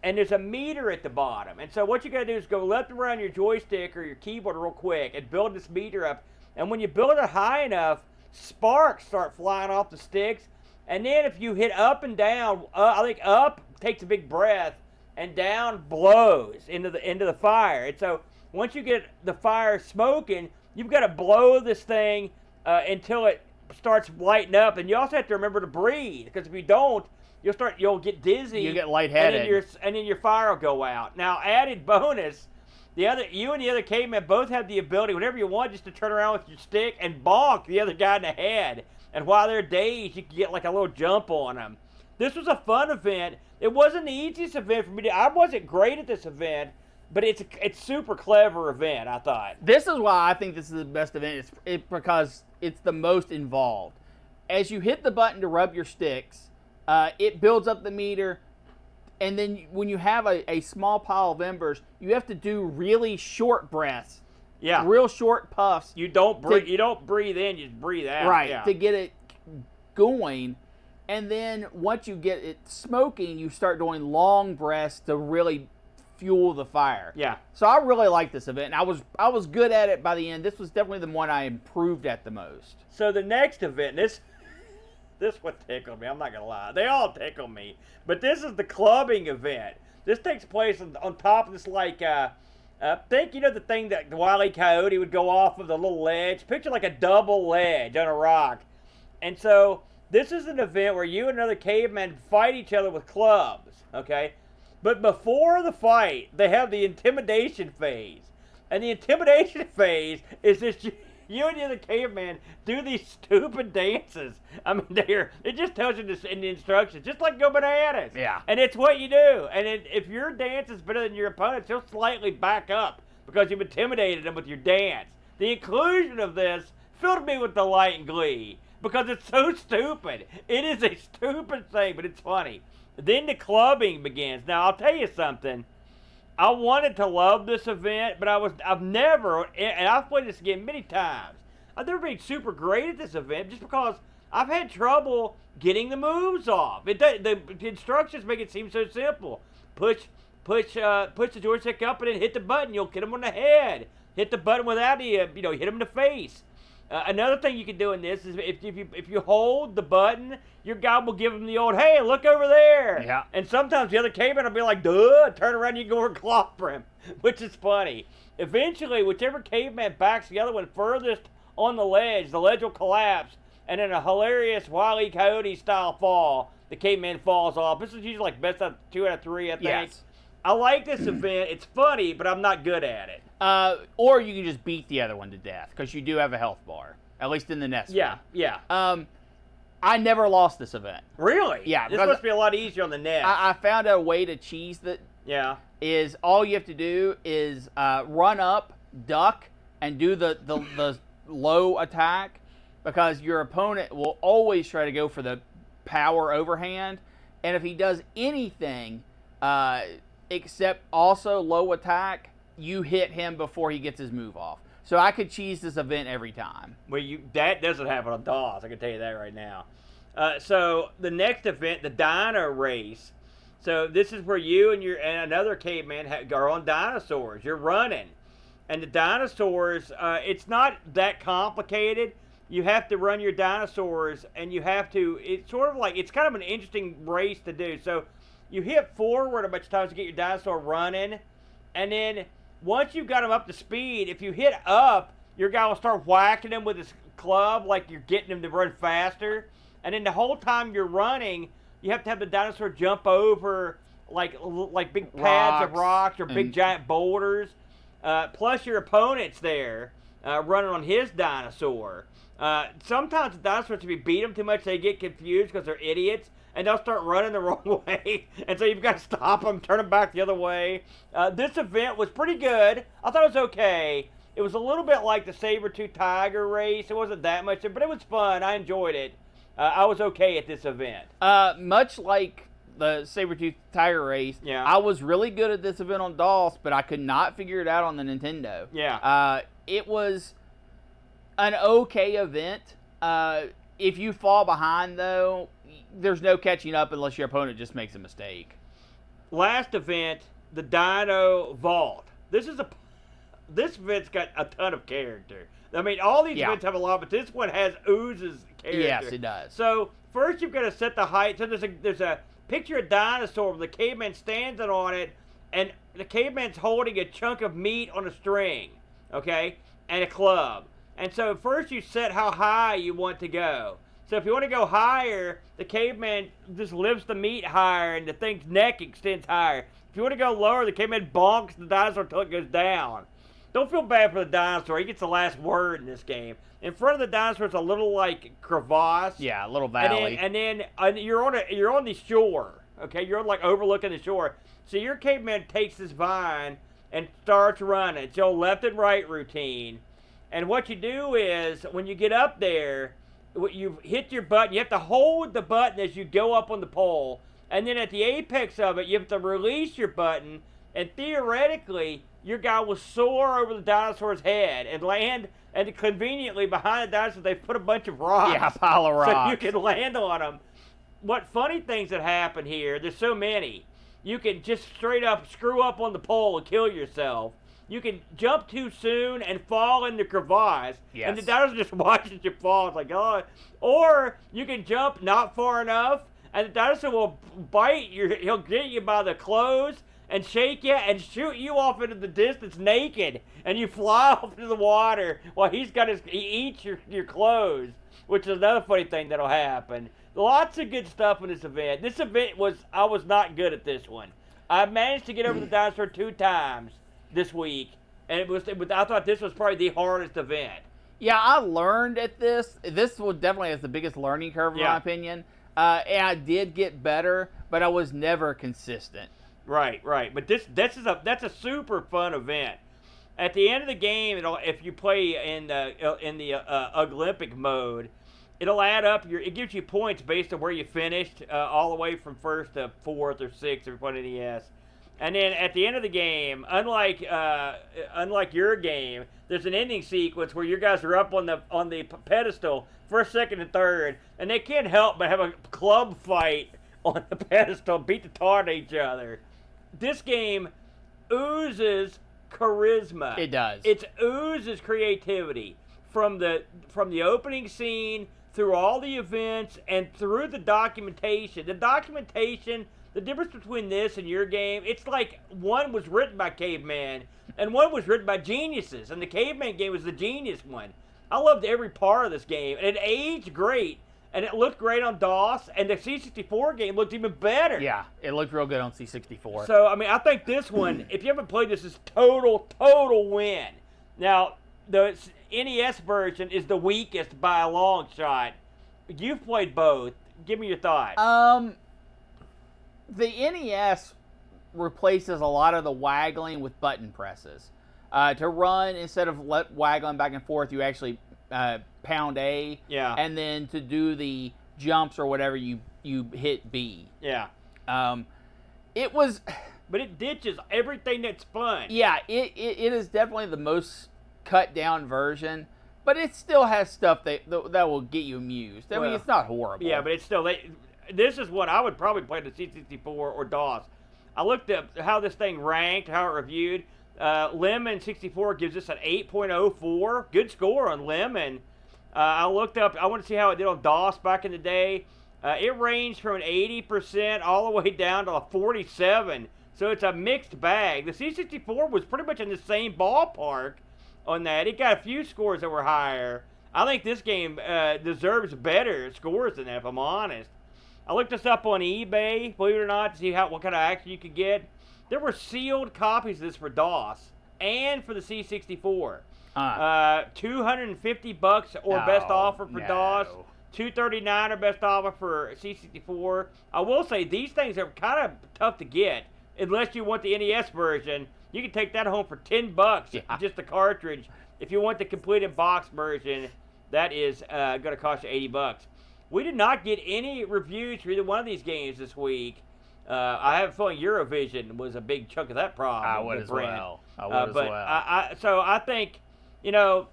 And there's a meter at the bottom. And so what you got to do is go left around your joystick or your keyboard real quick and build this meter up. And when you build it high enough, sparks start flying off the sticks. And then if you hit up and down, I think up takes a big breath, and down blows into the fire. And so once you get the fire smoking, you've got to blow this thing until it starts lighting up. And you also have to remember to breathe, because if you don't, you'll get dizzy. You get lightheaded. And then your fire will go out. Now, added bonus, you and the other caveman both have the ability, whenever you want, just to turn around with your stick and bonk the other guy in the head. And while they're dazed, you can get like a little jump on them. This was a fun event. It wasn't the easiest event for me. I wasn't great at this event, but it's super clever event, I thought. This is why I think this is the best event. Because it's the most involved. As you hit the button to rub your sticks, it builds up the meter. And then when you have a small pile of embers, you have to do really short breaths. Yeah. Real short puffs. You don't breathe. You don't breathe in. You just breathe out. Right. Yeah. To get it going. And then once you get it smoking, you start doing long breaths to really fuel the fire. Yeah. So I really like this event. And I was good at it by the end. This was definitely the one I improved at the most. So the next event, this one tickled me. I'm not gonna lie. They all tickle me. But this is the clubbing event. This takes place on top of this think the thing that the Wile E. Coyote would go off of the little ledge. Picture like a double ledge on a rock. And so this is an event where you and another caveman fight each other with clubs. Okay. But before the fight, they have the intimidation phase. And the intimidation phase is this: you and the other caveman do these stupid dances. I mean, it just tells you this in the instructions, just like go bananas. Yeah. And it's what you do. And if your dance is better than your opponent's, he'll slightly back up because you've intimidated him with your dance. The inclusion of this filled me with delight and glee because it's so stupid. It is a stupid thing, but it's funny. Then the clubbing begins. Now, I'll tell you something. I wanted to love this event, but I've never, and I've played this game many times, I've never been super great at this event just because I've had trouble getting the moves off. The instructions make it seem so simple. Push the joystick up and then hit the button. You'll hit them on the head. Hit the button without hit them in the face. Another thing you can do in this is if you hold the button, your guy will give him the old, hey, look over there. Yeah. And sometimes the other caveman will be like, duh, turn around and you can go over and clobber him, which is funny. Eventually, whichever caveman backs the other one furthest on the ledge will collapse, and in a hilarious Wile E. Coyote style fall, the caveman falls off. This is usually like best of 2 out of 3, I think. Yes. I like this event. It's funny, but I'm not good at it. Or you can just beat the other one to death because you do have a health bar, at least in the next one. Yeah. I never lost this event. Really? Yeah. This must be a lot easier on the net. I found a way to cheese that. Yeah. Is all you have to do is run up, duck, and do the low attack, because your opponent will always try to go for the power overhand, and if he does anything except also low attack, you hit him before he gets his move off. So I could cheese this event every time. Well, that doesn't happen on DOS. I can tell you that right now. So the next event, the Dino Race. So this is where you and another caveman are on dinosaurs. You're running, and the dinosaurs. It's not that complicated. You have to run your dinosaurs, and you have to. It's sort of like, it's kind of an interesting race to do. So you hit forward a bunch of times to get your dinosaur running, and then once you've got him up to speed, if you hit up, your guy will start whacking him with his club like you're getting him to run faster. And then the whole time you're running, you have to have the dinosaur jump over like big pads of rocks or big giant boulders. Plus your opponent's there running on his dinosaur. Sometimes the dinosaurs, if you beat them too much, they get confused because they're idiots, and they'll start running the wrong way. And so you've got to stop them, turn them back the other way. This event was pretty good. I thought it was okay. It was a little bit like the saber-tooth tiger race. It wasn't that much, but it was fun. I enjoyed it. I was okay at this event. Much like the saber-tooth tiger race, yeah. I was really good at this event on DOS, but I could not figure it out on the Nintendo. Yeah. It was an okay event. If you fall behind, though, there's no catching up unless your opponent just makes a mistake. Last event, the Dino Vault. This event's got a ton of character. I mean, all these events have a lot, but this one has oozes character. Yes, it does. So first you've got to set the height. So there's a picture of dinosaur where the caveman stands on it, and the caveman's holding a chunk of meat on a string, okay, and a club. And so first you set how high you want to go. So if you want to go higher, the caveman just lifts the meat higher and the thing's neck extends higher. If you want to go lower, the caveman bonks the dinosaur until it goes down. Don't feel bad for the dinosaur. He gets the last word in this game. In front of the dinosaur is a little like crevasse. Yeah, a little valley. And then you're on the shore. Okay, you're like overlooking the shore. So your caveman takes this vine and starts running. It's your left and right routine. And what you do is when you get up there, you hit your button. You have to hold the button as you go up on the pole. And then at the apex of it, you have to release your button, and theoretically, your guy will soar over the dinosaur's head and land, and conveniently behind the dinosaur, they've put a bunch of rocks. Yeah, a pile of So rocks. you can land on them. What funny things that happen here, there's so many. You can just straight up screw up on the pole and kill yourself. You can jump too soon and fall in the crevasse, and the Yes. dinosaur just watches you fall. It's like, oh. Or you can jump not far enough, and the dinosaur will bite you. He'll get you by the clothes and shake you and shoot you off into the distance naked, and you fly off into the water while he eats your clothes, which is another funny thing that'll happen. Lots of good stuff in this event. This event I was not good at this one. I managed to get over the dinosaur 2 times this week, and I thought this was probably the hardest event. Yeah, I learned at this. This was definitely has the biggest learning curve, in my opinion. And I did get better, but I was never consistent. Right. But that's a super fun event. At the end of the game, if you play in the Olympic mode, it'll add up it gives you points based on where you finished, all the way from 1st to 4th or 6th if you're playing NES. And then at the end of the game, unlike your game, there's an ending sequence where your guys are up on the pedestal, 1st, 2nd, and 3rd, and they can't help but have a club fight on the pedestal, beat the tar at each other. This game oozes charisma. It does. It oozes creativity from the opening scene through all the events and through the documentation. The difference between this and your game, it's like one was written by Caveman and one was written by geniuses, and the Caveman game was the genius one. I loved every part of this game, and it aged great, and it looked great on DOS, and the C64 game looked even better. Yeah, it looked real good on C64. So, I mean, I think this one, if you haven't played this, is total win. Now, the NES version is the weakest by a long shot. You've played both. Give me your thoughts. The NES replaces a lot of the waggling with button presses. To run, instead of waggling back and forth, you actually pound A. Yeah. And then to do the jumps or whatever, you hit B. Yeah. It was... But it ditches everything that's fun. Yeah, it is definitely the most cut down version, but it still has stuff that will get you amused. I mean, it's not horrible. Yeah, but it's still... This is what I would probably play the C64 or DOS. I looked up how this thing ranked, how it reviewed. Lemon 64 gives this an 8.04. Good score on Lemon. I looked up, I want to see how it did on DOS back in the day. It ranged from an 80% all the way down to a 47. So it's a mixed bag. The C64 was pretty much in the same ballpark on that. It got a few scores that were higher. I think this game deserves better scores than that, if I'm honest. I looked this up on eBay, believe it or not, to see what kind of action you could get. There were sealed copies of this for DOS and for the C64. $250 or best offer for DOS. $239 or best offer for C64. I will say these things are kind of tough to get unless you want the NES version. You can take that home for $10, just the cartridge. If you want the completed box version, that is going to cost you $80. We did not get any reviews for either one of these games this week. I have a feeling Eurovision was a big chunk of that problem. I would as well. So I think,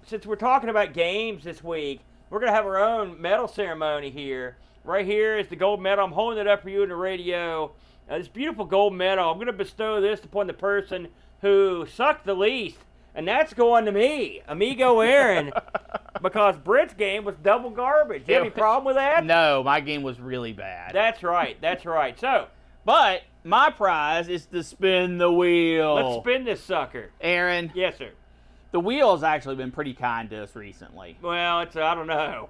since we're talking about games this week, we're going to have our own medal ceremony here. Right here is the gold medal. I'm holding it up for you in the radio. This beautiful gold medal. I'm going to bestow this upon the person who sucked the least, and that's going to me, Amigo Aaron, because Brent's game was double garbage. You have any problem with that? No, my game was really bad. That's right. So, but my prize is to spin the wheel. let's spin this sucker. Aaron, Yes, sir. the wheel has actually been pretty kind to us recently. Well, I don't know.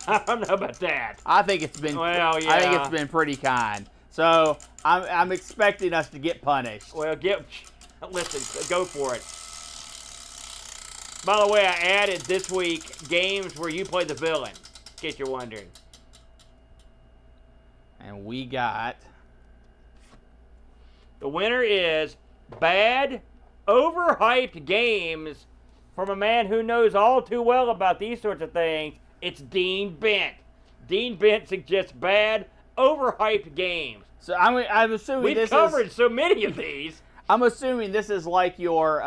I don't know about that. I think it's been. Well, yeah. I think it's been pretty kind. So I'm expecting us to get punished. Well, listen, go for it. By the way, I added this week games where you play the villain, in case you're wondering. And we got. The winner is Bad, Overhyped Games from a man who knows all too well about these sorts of things. It's Dean Bent. Dean Bent suggests Bad, overhyped games. So I'm assuming We've this covered is. so many of these. I'm assuming this is like your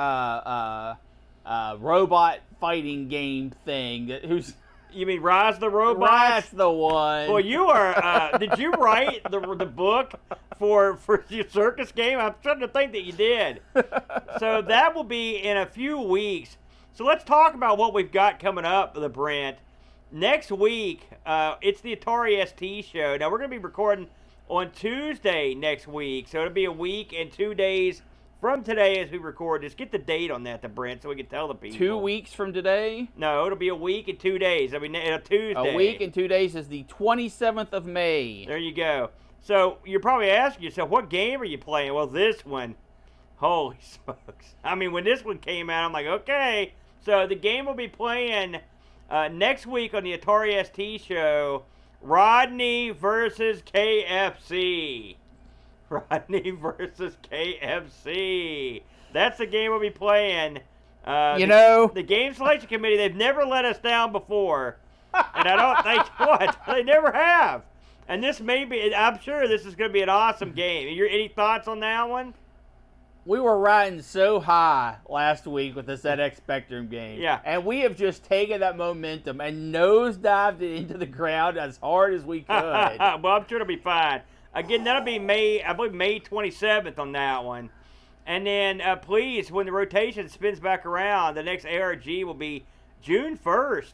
robot fighting game thing. Who's You mean Rise of the Robots? That's the one. Well, you are. Did you write the book for your Circus game? I'm starting to think that you did. So that will be in a few weeks. So let's talk about what we've got coming up, the Brent. Next week, it's the Atari ST show. Now we're going to be recording on Tuesday next week, so it'll be a week and 2 days from today as we record. Just get the date on that, the Brent, so we can tell the people. 2 weeks from today? No, it'll be a week and 2 days. I mean, a Tuesday. A week and 2 days is the 27th of May. There you go. So you're probably asking yourself, what game are you playing? Well, this one. Holy smokes. I mean, when this one came out, I'm like, okay. So the game we'll be playing next week on the Atari ST show, Rodney versus KFC. Rodney versus KFC. That's the game we'll be playing. The game selection committee, they've never let us down before. And I don't think, what? They never have. And this may be, I'm sure this is going to be an awesome game. Any thoughts on that one? We were riding so high last week with the ZX Spectrum game. Yeah. And we have just taken that momentum and nosedived it into the ground as hard as we could. Well, I'm sure it'll be fine. Again, that'll be May 27th on that one. And then, please, when the rotation spins back around, the next ARG will be June 1st.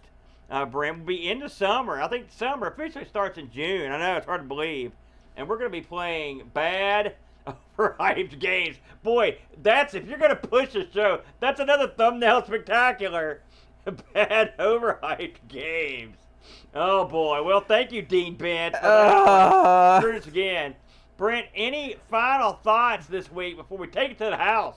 Brent, will be into summer. I think summer officially starts in June. I know, it's hard to believe. And we're going to be playing bad, overhyped games. Boy, if you're going to push a show, that's another thumbnail spectacular. Bad, overhyped games. Oh, boy. Well, thank you, Dean Bent. Screw us again. Brent, any final thoughts this week before we take it to the house?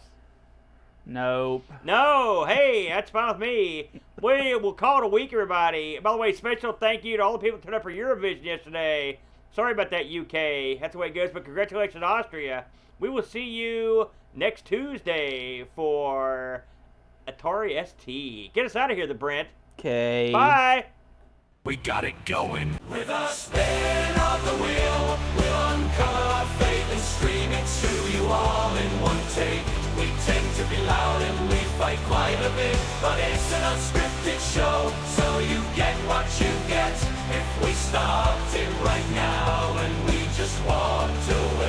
Nope. No. Hey, that's fine with me. We'll call it a week, everybody. By the way, special thank you to all the people who turned up for Eurovision yesterday. Sorry about that, UK. That's the way it goes, but congratulations, Austria. We will see you next Tuesday for Atari ST. Get us out of here, the Brent. Okay. Bye. We got it going. With a spin of the wheel, we'll uncover our faith and scream it to you all in one take. We tend to be loud and we fight quite a bit, but it's an unscripted show, so you get what you get. If we stopped it right now and we just walked away.